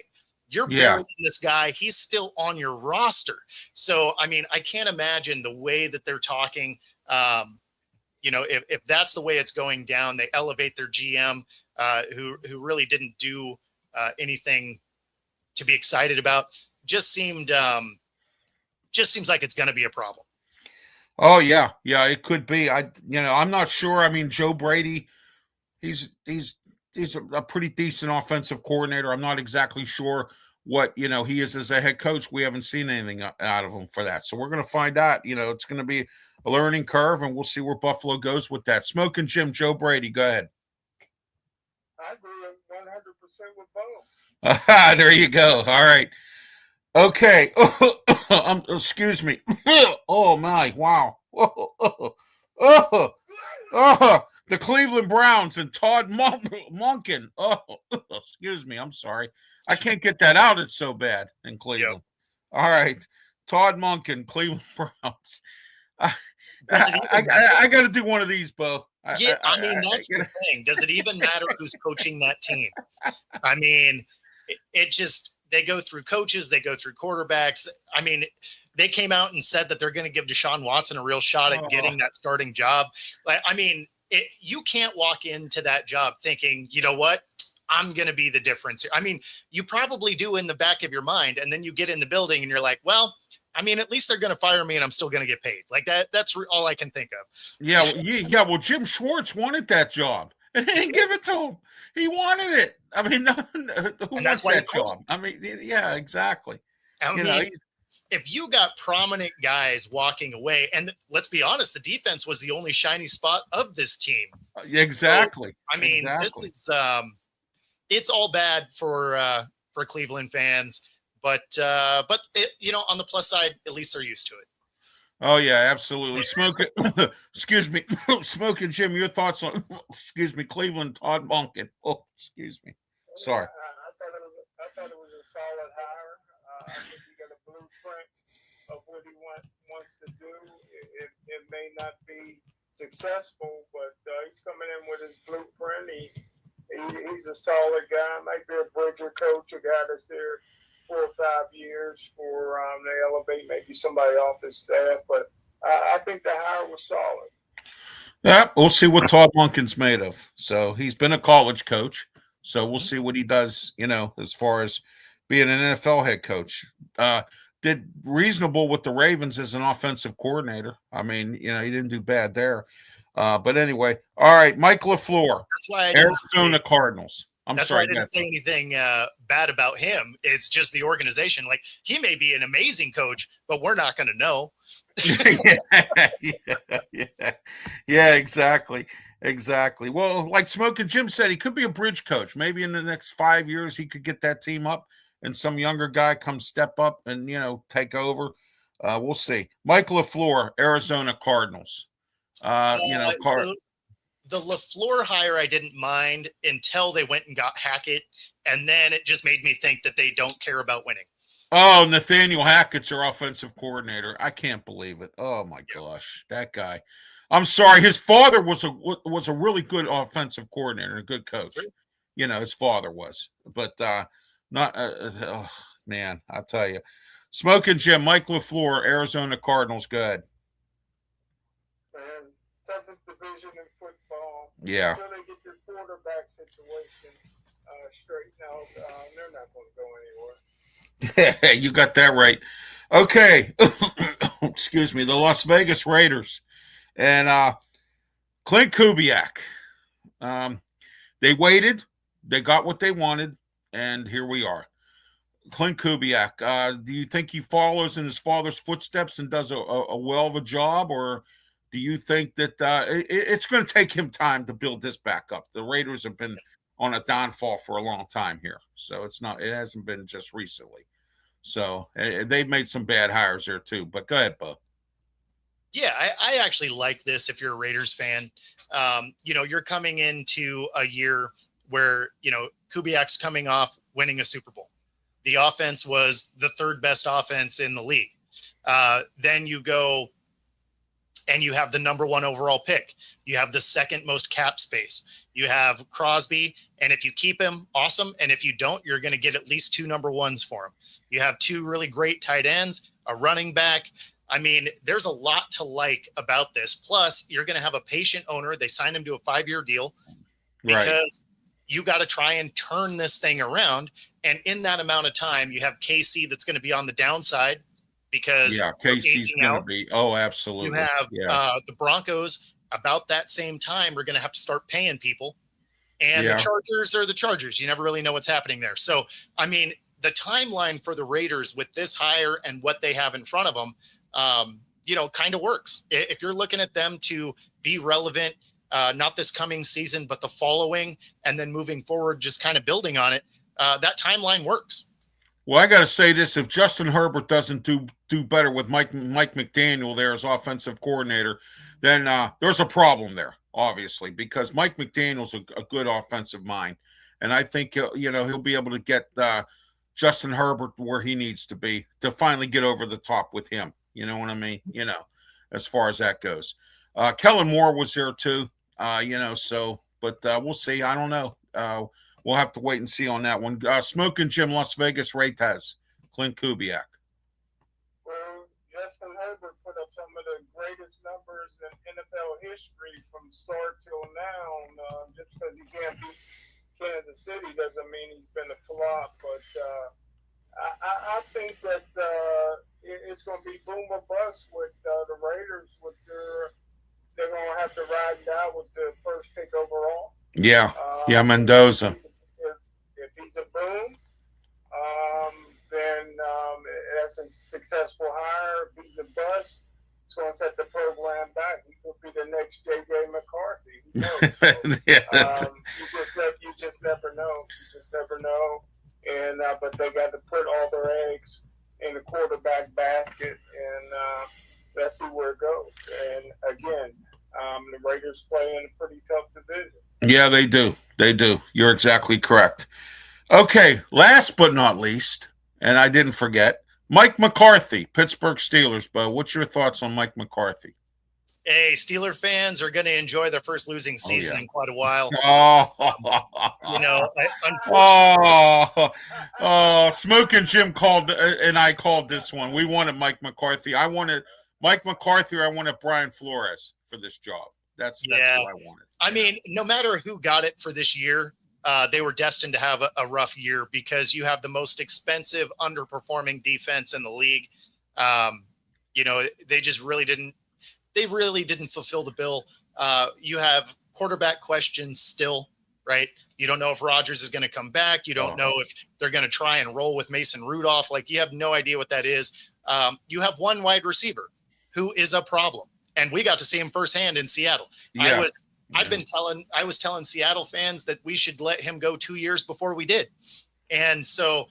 You're burying this guy. He's still on your roster. So, I mean, I can't imagine the way that they're talking. If that's the way it's going down, they elevate their GM, who really didn't do anything to be excited about. Just seemed just seems like it's going to be a problem. Oh yeah, it could be. I'm not sure. I mean, Joe Brady, he's a pretty decent offensive coordinator. I'm not exactly sure what he is as a head coach. We haven't seen anything out of him for that, so we're going to find out. It's going to be a learning curve, and we'll see where Buffalo goes with that. Smoking Jim, Joe Brady, go ahead. I agree 100% with both. There you go. All right. Okay. Excuse me. Oh my! Wow. The Cleveland Browns and Todd Monken. Oh, excuse me. I'm sorry. I can't get that out. It's so bad in Cleveland. Yep. All right. Todd Monken, Cleveland Browns. I got to do one of these, Bo. Yeah, I mean, that's the thing. Does it even matter who's coaching that team? I mean, it just, they go through coaches, they go through quarterbacks. I mean, they came out and said that they're going to give Deshaun Watson a real shot at getting that starting job. I mean, you can't walk into that job thinking, you know what, I'm going to be the difference here. I mean, you probably do in the back of your mind, and then you get in the building and you're like, well, I mean, at least they're going to fire me and I'm still going to get paid. Like that. That's all I can think of. Yeah. Well, Jim Schwartz wanted that job and they didn't give it to him. He wanted it. I mean, who wants that job? I mean, yeah, exactly. I mean, if you got prominent guys walking away, and let's be honest, the defense was the only shiny spot of this team. Exactly. So, I mean, this is it's all bad for Cleveland fans. But on the plus side, at least they're used to it. Oh yeah, absolutely. Excuse me, Smoking Jim. Your thoughts on? Cleveland Todd Monken. Oh, excuse me. Sorry. I thought it was a solid hire. I think he got a blueprint of what he wants to do. It may not be successful, but he's coming in with his blueprint. He's a solid guy. Might be a Bridger coach, a guy that's there 4 or 5 years for they elevate maybe somebody off his staff, but I think the hire was solid. Yeah, we'll see what Todd Monken's made of. So he's been a college coach, so we'll see what he does. As far as being an NFL head coach, did reasonable with the Ravens as an offensive coordinator. I mean, he didn't do bad there. But anyway, all right, Mike LaFleur, that's why Arizona Cardinals. That's why I didn't say anything bad about him. It's just the organization. Like, he may be an amazing coach, but we're not going to know. Yeah, exactly. Well, like Smokin' Jim said, he could be a bridge coach. Maybe in the next 5 years, he could get that team up and some younger guy come step up and, take over. We'll see. Mike LaFleur, Arizona Cardinals. The LaFleur hire I didn't mind until they went and got Hackett, and then it just made me think that they don't care about winning. Oh, Nathaniel Hackett's our offensive coordinator. I can't believe it. Oh my gosh, that guy. I'm sorry, his father was a really good offensive coordinator, a good coach. Sure. His father was, but not. Oh man, I tell you, Smoking Jim, Mike LaFleur, Arizona Cardinals. Good. Toughest division in football. Yeah. Until they get their quarterback situation straightened out, they're not going to go anywhere. You got that right. Okay. Excuse me. The Las Vegas Raiders and Clint Kubiak. They waited. They got what they wanted, and here we are. Clint Kubiak. Do you think he follows in his father's footsteps and does a well of a job, or do you think that it's going to take him time to build this back up? The Raiders have been on a downfall for a long time here, so it hasn't been just recently. So they've made some bad hires there too. But go ahead, Bo. Yeah, I actually like this. If you're a Raiders fan, you're coming into a year where Kubiak's coming off winning a Super Bowl. The offense was the third best offense in the league. Then you go and you have the number 1 overall pick. You have the second most cap space. You have Crosby, and if you keep him, awesome. And if you don't, you're going to get at least 2 number 1s for him. You have 2 really great tight ends, a running back. I mean, there's a lot to like about this. Plus, you're going to have a patient owner. They signed him to a 5-year deal because you got to try and turn this thing around. And in that amount of time, you have KC that's going to be on the downside. because Yeah, we're Casey's aging going to out. be. Oh, You absolutely. have Yeah. the Broncos about that same time are going to have to start paying people. And the Yeah. Chargers are the Chargers. You never really know what's happening there. So, I mean, the timeline for the Raiders with this hire and what they have in front of them, kind of works. If you're looking at them to be relevant, not this coming season, but the following, and then moving forward, just kind of building on it, that timeline works. Well, I got to say this: if Justin Herbert doesn't do better with Mike McDaniel there as offensive coordinator, then there's a problem there, obviously, because Mike McDaniel's a good offensive mind, and I think he'll be able to get Justin Herbert where he needs to be to finally get over the top with him. You know what I mean? As far as that goes, Kellen Moore was there too. But we'll see. I don't know. We'll have to wait and see on that one. Smokin' Jim, Las Vegas, Reyes, Clint Kubiak. Well, Justin Herbert put up some of the greatest numbers in NFL history from start till now. Just because he can't beat Kansas City doesn't mean he's been a flop. But I think that it's going to be boom or bust with the Raiders. They're going to have to ride it out with the first pick overall. Yeah, Mendoza. If he's a boom, then that's a successful hire. If he's a bust, it's going to set the program back. He could be the next J.J. McCarthy. Who knows? You just never know. You just never know. And but they got to put all their eggs in the quarterback basket, and let's see where it goes. And again, the Raiders play in a pretty tough division. Yeah, they do. They do. You're exactly correct. Okay, last but not least, and I didn't forget, Mike McCarthy, Pittsburgh Steelers. Bo, what's your thoughts on Mike McCarthy? Hey, Steeler fans are going to enjoy their first losing season in quite a while. Unfortunately. Smokin' Jim called, and I called this one. We wanted Mike McCarthy. I wanted Mike McCarthy. I wanted Brian Flores for this job. That's what I wanted. I mean, no matter who got it for this year, they were destined to have a rough year because you have the most expensive, underperforming defense in the league. They just really didn't. They really didn't fulfill the bill. You have quarterback questions still, right? You don't know if Rodgers is going to come back. You don't know if they're going to try and roll with Mason Rudolph. Like, you have no idea what that is. You have one wide receiver who is a problem. And we got to see him firsthand in Seattle. Yeah. I was telling Seattle fans that we should let him go 2 years before we did. And so,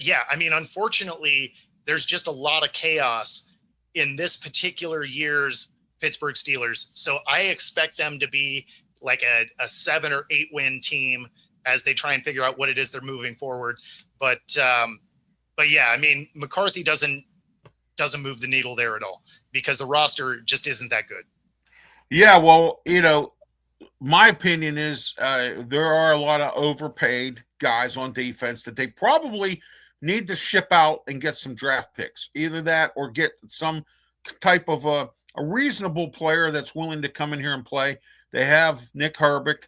unfortunately, there's just a lot of chaos in this particular year's Pittsburgh Steelers. So I expect them to be like a 7 or 8 win team as they try and figure out what it is they're moving forward. But McCarthy doesn't move the needle there at all because the roster just isn't that good. Yeah, well, my opinion is there are a lot of overpaid guys on defense that they probably need to ship out and get some draft picks. Either that or get some type of a reasonable player that's willing to come in here and play. They have Nick Herbig,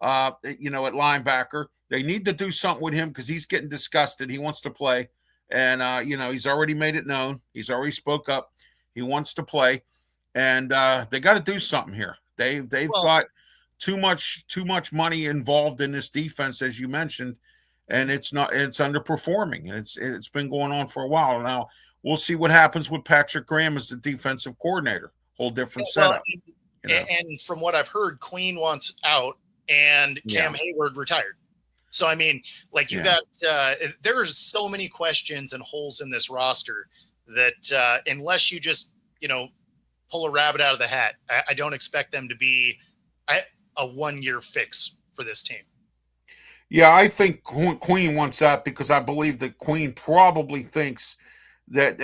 at linebacker. They need to do something with him because he's getting disgusted. He wants to play. And, he's already made it known. He's already spoke up. He wants to play. And they got to do something here. They've got too much money involved in this defense, as you mentioned, and it's underperforming. It's been going on for a while now. We'll see what happens with Patrick Graham as the defensive coordinator. Whole different setup. And from what I've heard, Queen wants out and Cam Hayward retired. So, I mean, like you got there's so many questions and holes in this roster that unless you just, pull a rabbit out of the hat, I don't expect them to be a 1 year fix for this team. Yeah, I think Queen wants that because I believe that Queen probably thinks that,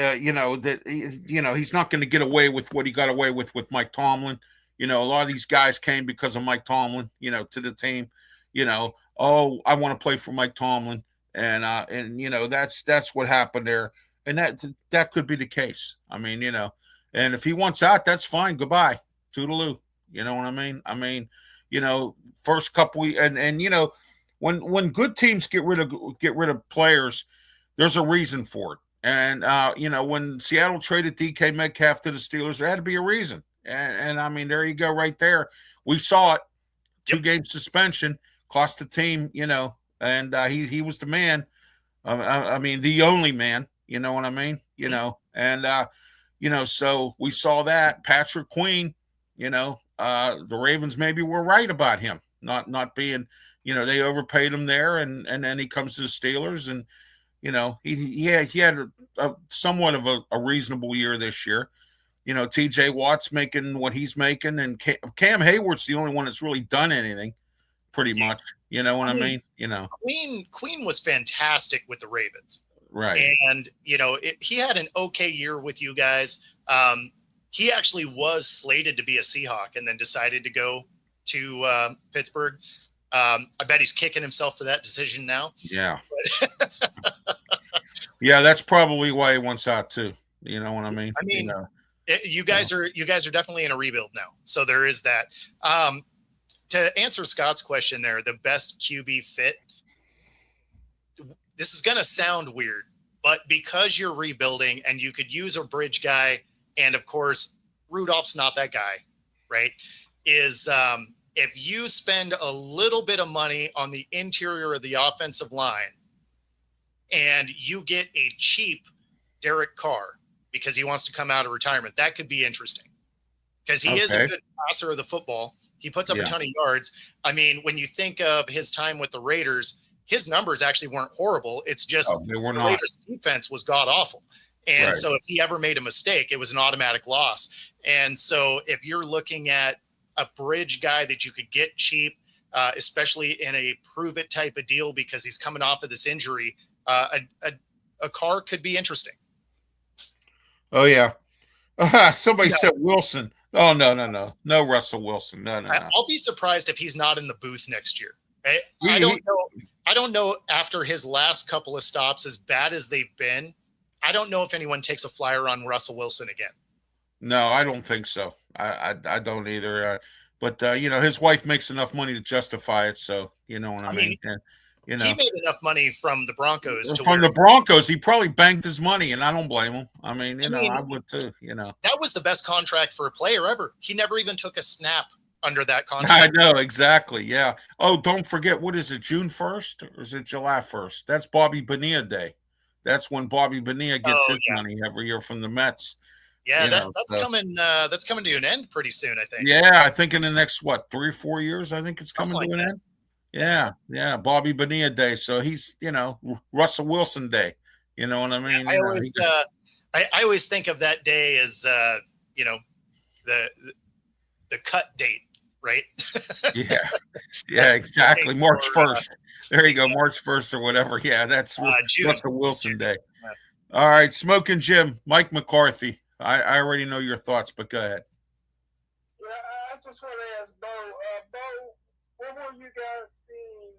he's not going to get away with what he got away with Mike Tomlin. A lot of these guys came because of Mike Tomlin, to the team, I want to play for Mike Tomlin. And that's what happened there. And that could be the case. I mean, and if he wants out, that's fine. Goodbye. Toodaloo. You know what I mean? I mean, first couple when good teams get rid of players, there's a reason for it. And when Seattle traded DK Metcalf to the Steelers, there had to be a reason. And I mean, there you go, right there. We saw it. 2-game suspension cost the team, and he was the man. I mean, the only man. You know what I mean? And so we saw that Patrick Queen. The Ravens maybe were right about him not being. They overpaid him there, and then he comes to the Steelers, and he had a somewhat of a reasonable year this year. TJ Watt's making what he's making, and Cam Hayward's the only one that's really done anything, pretty much. You know what I mean? Queen was fantastic with the Ravens, right? And he had an okay year with you guys. He actually was slated to be a Seahawk, and then decided to go to Pittsburgh. I bet he's kicking himself for that decision now. Yeah, yeah, that's probably why he wants out too. You know what I mean? You guys are definitely in a rebuild now, so there is that. To answer Scott's question there, the best QB fit, this is going to sound weird, but because you're rebuilding and you could use a bridge guy, and of course, Rudolph's not that guy, right? Is if you spend a little bit of money on the interior of the offensive line and you get a cheap Derek Carr, because he wants to come out of retirement, that could be interesting, because he is a good passer of the football. He puts up a ton of yards. I mean, when you think of his time with the Raiders, his numbers actually weren't horrible. It's just the Raiders defense was god awful. And so if he ever made a mistake, it was an automatic loss. And so if you're looking at a bridge guy that you could get cheap, especially in a prove it type of deal, because he's coming off of this injury, a Carr could be interesting. Oh, yeah. Somebody said Wilson. Oh, no, Russell Wilson. No. I'll be surprised if he's not in the booth next year. I don't know. I don't know, after his last couple of stops, as bad as they've been, I don't know if anyone takes a flyer on Russell Wilson again. No, I don't think so. I don't either. But his wife makes enough money to justify it. So, you know what I mean? And, he made enough money from the Broncos. The Broncos, he probably banked his money, and I don't blame him. I mean, I would too, That was the best contract for a player ever. He never even took a snap under that contract. I know, exactly, yeah. Oh, don't forget, what is it, June 1st or is it July 1st? That's Bobby Bonilla Day. That's when Bobby Bonilla gets his money every year from the Mets. Yeah, that's coming to an end pretty soon, I think. Yeah, I think in the next, 3 or 4 years, I think it's coming to an end. Yeah, Bobby Bonilla Day. So he's, Russell Wilson Day. You know what I mean? I always think of that day as, the cut date, right? yeah, exactly. March 1st. There you go, March 1st or whatever. Yeah, that's Russell Wilson Day. Yeah. All right, Smokin' Jim, Mike McCarthy. I already know your thoughts, but go ahead. Yeah, I just want to ask Bo. Bo, what were you guys seeing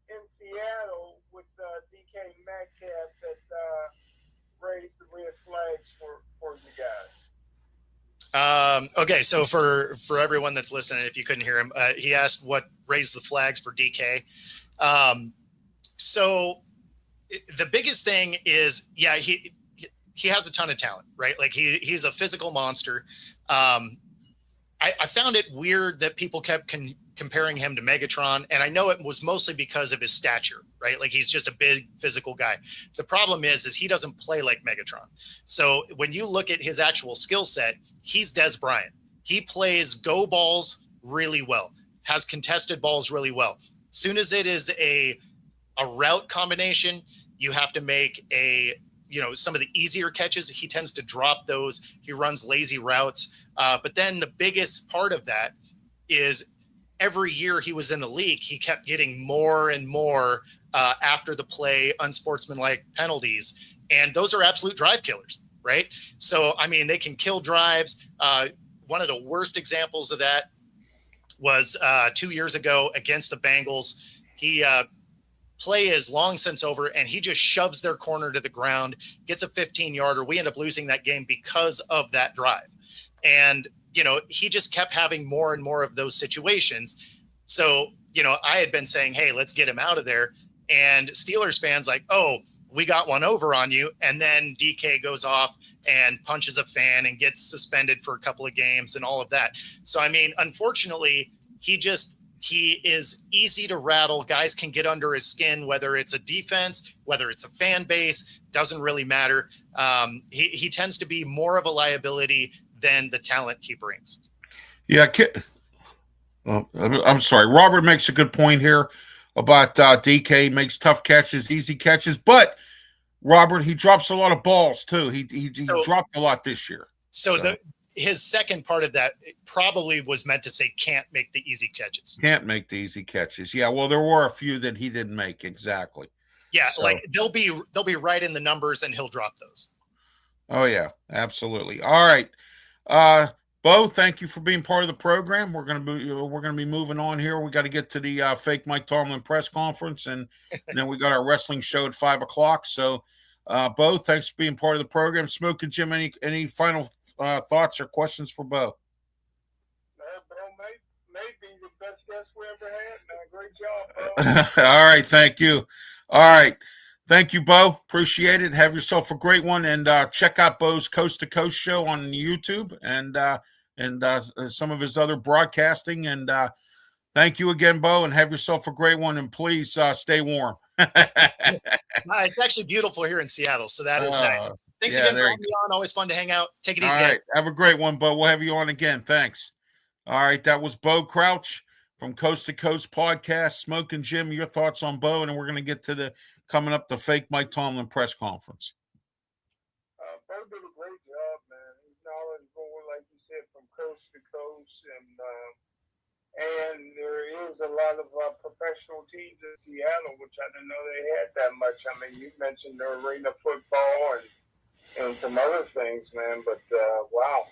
in Seattle with DK Metcalf that raised the red flags for you guys? Okay, so for everyone that's listening, if you couldn't hear him, he asked what raised the flags for DK. So the biggest thing is, he has a ton of talent, right? Like he's a physical monster. I found it weird that people kept comparing him to Megatron, and I know it was mostly because of his stature, right? Like he's just a big physical guy. The problem is he doesn't play like Megatron. So when you look at his actual skill set, he's Des Bryant. He plays go balls really well, has contested balls really well. Soon as it is a route combination, you have to make some of the easier catches. He tends to drop those. He runs lazy routes. But then the biggest part of that is every year he was in the league, he kept getting more and more after the play, unsportsmanlike penalties. And those are absolute drive killers, right? So, I mean, they can kill drives. One of the worst examples of that was 2 years ago against the Bengals. He play is long since over, and he just shoves their corner to the ground, gets a 15-yarder. We end up losing that game because of that drive. And, he just kept having more and more of those situations. So, I had been saying, hey, let's get him out of there. And Steelers fans like, oh, we got one over on you. And then DK goes off and punches a fan and gets suspended for a couple of games and all of that. So, I mean, unfortunately, he is easy to rattle. Guys can get under his skin, whether it's a defense, whether it's a fan base, doesn't really matter. He tends to be more of a liability than the talent he brings. Yeah, I'm sorry. Robert makes a good point here about DK makes tough catches, easy catches, but Robert, he drops a lot of balls too. He dropped a lot this year. So his second part of that probably was meant to say can't make the easy catches. Can't make the easy catches. Yeah, well, there were a few that he didn't make exactly. Yeah, so, like they'll be right in the numbers, and he'll drop those. Oh yeah, absolutely. All right, Bo, thank you for being part of the program. We're gonna be moving on here. We got to get to the fake Mike Tomlin press conference, and then we got our wrestling show at 5:00. So, Bo, thanks for being part of the program. Smokin' Jim, any final thoughts or questions for Bo? Bo may be the best guest we ever had. Great job, Bo. All right, thank you. All right. Thank you, Bo. Appreciate it. Have yourself a great one. And check out Bo's Coast to Coast show on YouTube and some of his other broadcasting. And thank you again, Bo, and have yourself a great one. And please stay warm. It's actually beautiful here in Seattle, so that is nice. Thanks again for having me on. Always fun to hang out. Take it easy, guys. Have a great one, Bo. We'll have you on again. Thanks. All right, that was Bo Crouch from Coast to Coast Podcast. Smokin' Jim, your thoughts on Bo, and we're going to get to the coming up the fake Mike Tomlin press conference. Bo did a great job, man. He's knowledgeable, like you said, from coast to coast, and there is a lot of professional teams in Seattle, which I didn't know they had that much. I mean, you mentioned the arena football and some other things, man. But wow,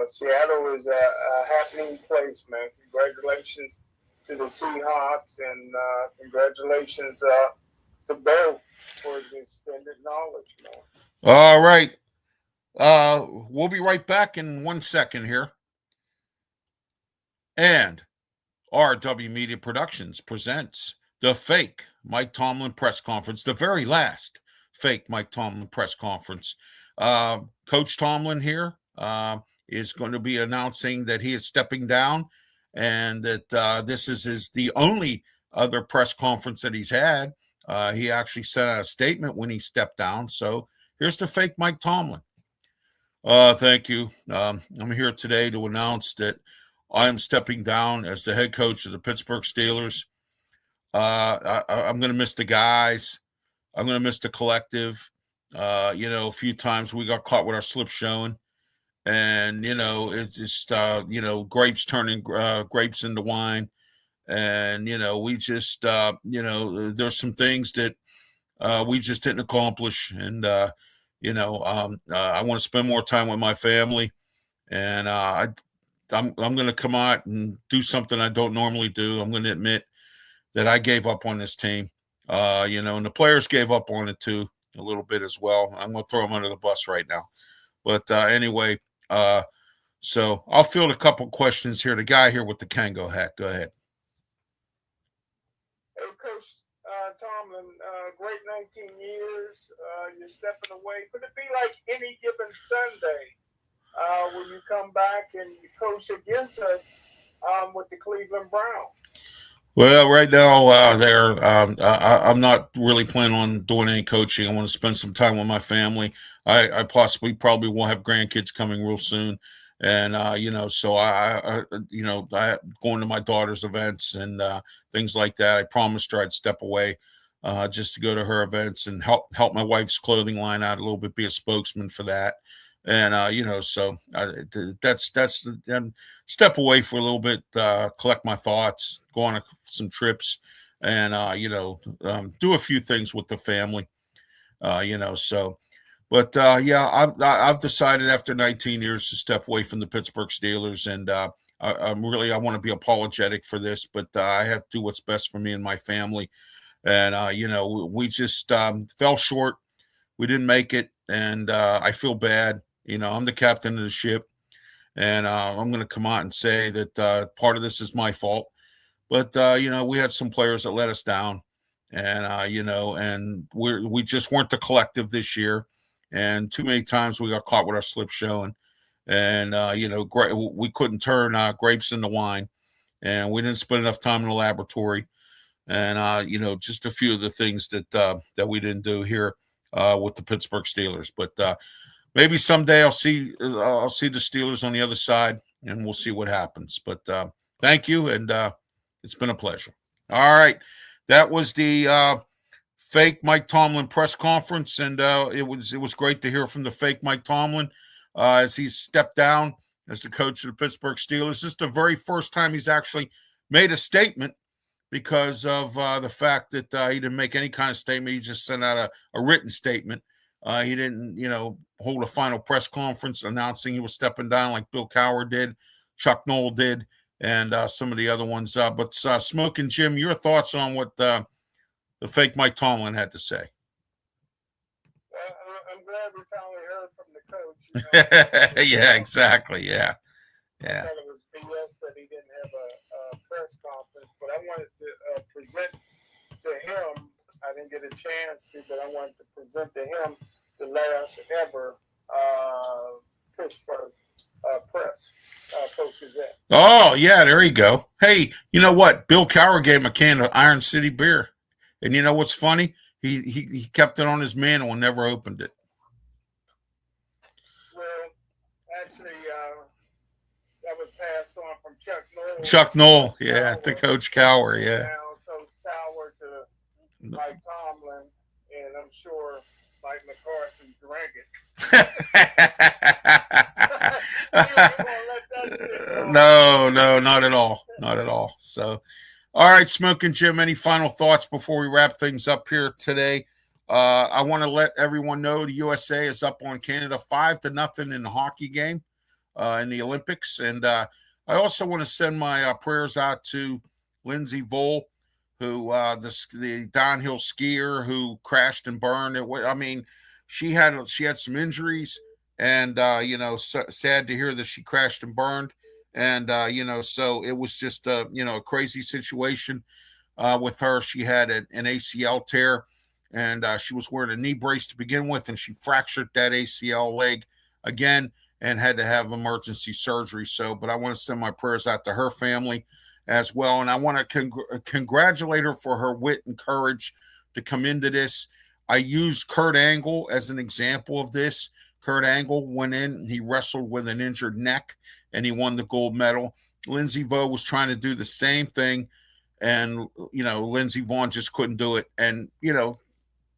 Seattle is a happening place, man. Congratulations to the Seahawks, and congratulations to Bo for the extended knowledge, man. All right. We'll be right back in 1 second here. And RW Media Productions presents the fake Mike Tomlin press conference, the very last fake Mike Tomlin press conference. Coach Tomlin here is going to be announcing that he is stepping down, and that this is the only other press conference that he's had. He actually sent out a statement when he stepped down. So here's the fake Mike Tomlin. Thank you. I'm here today to announce that I am stepping down as the head coach of the Pittsburgh Steelers. I'm going to miss the guys. I'm going to miss the collective. A few times we got caught with our slip showing. And, it's just, grapes turning grapes into wine. And, we just, there's some things that we just didn't accomplish. And, I want to spend more time with my family. And I'm going to come out and do something I don't normally do. I'm going to admit that I gave up on this team, and the players gave up on it too a little bit as well. I'm going to throw them under the bus right now. But anyway, so I'll field a couple questions here. The guy here with the Kango hat, go ahead. Hey, Coach Tomlin, great 19 years. You're stepping away. Could it be like any given Sunday when you come back and you coach against us with the Cleveland Browns? Well, right now, I'm not really planning on doing any coaching. I want to spend some time with my family. I probably will have grandkids coming real soon. And, so I going to my daughter's events and things like that. I promised her I'd step away just to go to her events and help my wife's clothing line out a little bit, be a spokesman for that. And, that's step away for a little bit, collect my thoughts, go on some trips, and, do a few things with the family, so. But, I've decided after 19 years to step away from the Pittsburgh Steelers, and I want to be apologetic for this, but I have to do what's best for me and my family. And, we just fell short. We didn't make it, and I feel bad. I'm the captain of the ship, and I'm going to come out and say that part of this is my fault. But, we had some players that let us down, And and we just weren't the collective this year, and too many times we got caught with our slip showing, and we couldn't turn grapes into wine, and we didn't spend enough time in the laboratory, and just a few of the things that we didn't do here with the Pittsburgh Steelers. But maybe someday I'll see the Steelers on the other side, and we'll see what happens. But thank you, and it's been a pleasure. All right. That was the fake Mike Tomlin press conference, and it was great to hear from the fake Mike Tomlin as he stepped down as the coach of the Pittsburgh Steelers. This is the very first time he's actually made a statement because of the fact that he didn't make any kind of statement. He just sent out a written statement. He didn't, hold a final press conference announcing he was stepping down like Bill Cowher did, Chuck Noll did, and some of the other ones. But Smokin, Jim, your thoughts on what the fake Mike Tomlin had to say? I'm glad we finally heard from the coach. Yeah, exactly. Yeah. I thought it was BS that he didn't have a press conference, but I wanted to present to him. I didn't get a chance to, but I wanted to present to him the last ever Pittsburgh press. Post-Gazette. Oh, yeah, there you go. Hey, you know what? Bill Cowher gave him a can of Iron City beer. And you know what's funny? He kept it on his mantle and never opened it. Well, actually, that was passed on from Chuck Noll. Chuck Noll, yeah, to Coach Cowher, yeah. Now, Coach Cowher to Mike Tomlin, and I'm sure Mike McCarthy drank it. No, not at all. Not at all. So, all right, Smokin' Jim, any final thoughts before we wrap things up here today? I want to let everyone know the USA is up on Canada 5-0 in the hockey game in the Olympics. And I also want to send my prayers out to Lindsey Vole, who the downhill skier who crashed and burned. She had some injuries, and sad to hear that she crashed and burned. And so it was just a crazy situation with her. She had an ACL tear, and she was wearing a knee brace to begin with, and she fractured that ACL leg again and had to have emergency surgery. But I want to send my prayers out to her family as well, and I want to congratulate her for her wit and courage to come into this. I used Kurt Angle as an example of this. Kurt Angle went in, he wrestled with an injured neck, and he won the gold medal. Lindsey Vaughn was trying to do the same thing, and, Lindsey Vaughn just couldn't do it. And,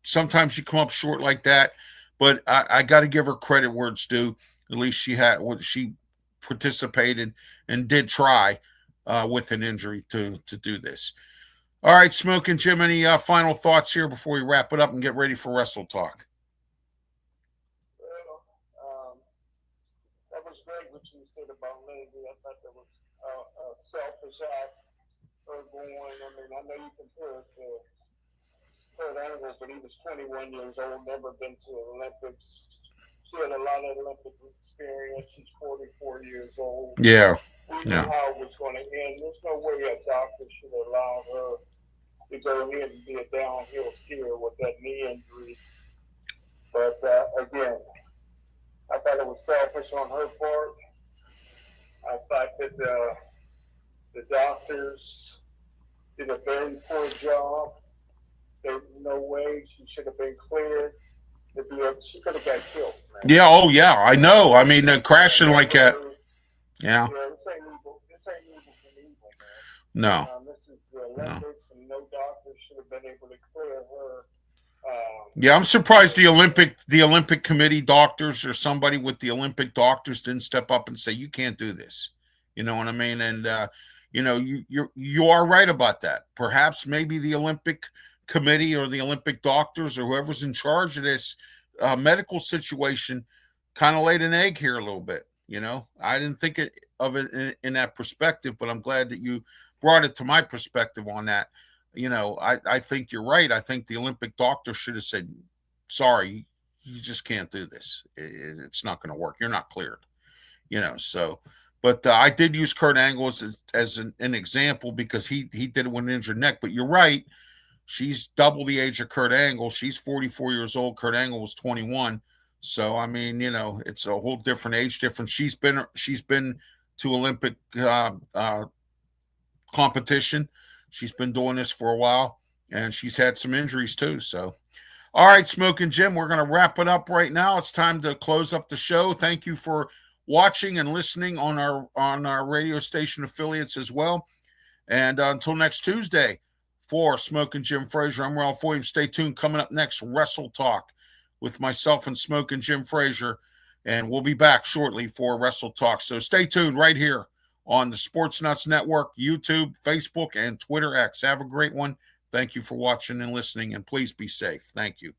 sometimes you come up short like that, but I got to give her credit where it's due. At least she participated and did try with an injury to do this. All right, Smokin' Jim, any final thoughts here before we wrap it up and get ready for Wrestle Talk? Well, that was great what you said about Lindsay. I thought that was a selfish act for going. I know you compare it to Kurt Angle, but he was 21 years old, never been to the Olympics. She had a lot of Olympic experience. She's 44 years old. Yeah. We knew how it was going to end. There's no way a doctor should allow her to go ahead and be a downhill skier with that knee injury. But again, I thought it was selfish on her part. I thought that the doctors did a very poor job. There's no way she should have been cleared. She could have got killed, man. Yeah, oh yeah, I know. Crashing like that. Yeah. This ain't evil from evil, man. No. This is the Olympics, and no doctor should have been able to clear her. Yeah, I'm surprised the Olympic committee doctors or somebody with the Olympic doctors didn't step up and say, you can't do this. You know what I mean? And you are right about that. Perhaps maybe the Olympic committee or the Olympic doctors or whoever's in charge of this medical situation kind of laid an egg here a little bit. I didn't think of it in that perspective, but I'm glad that you brought it to my perspective on that. I think you're right. I think the Olympic doctor should have said, sorry, you just can't do this. It's not going to work. You're not cleared, but I did use Kurt Angle as an example because he did it with an injured neck, but you're right. she's double the age of Kurt Angle. She's 44 years old. Kurt Angle was 21. So I mean, it's a whole different age difference. She's been to Olympic competition. She's been doing this for a while, and she's had some injuries too. So, all right, Smokin' Jim, we're going to wrap it up right now. It's time to close up the show. Thank you for watching and listening on our radio station affiliates as well. And until next Tuesday, for Smokin' Jim Frazier, I'm Ralph Williams. Stay tuned. Coming up next, Wrestle Talk with myself and Smokin' Jim Frazier. And we'll be back shortly for Wrestle Talk. So stay tuned right here on the Sports Nuts Network, YouTube, Facebook, and Twitter X. Have a great one. Thank you for watching and listening, and please be safe. Thank you.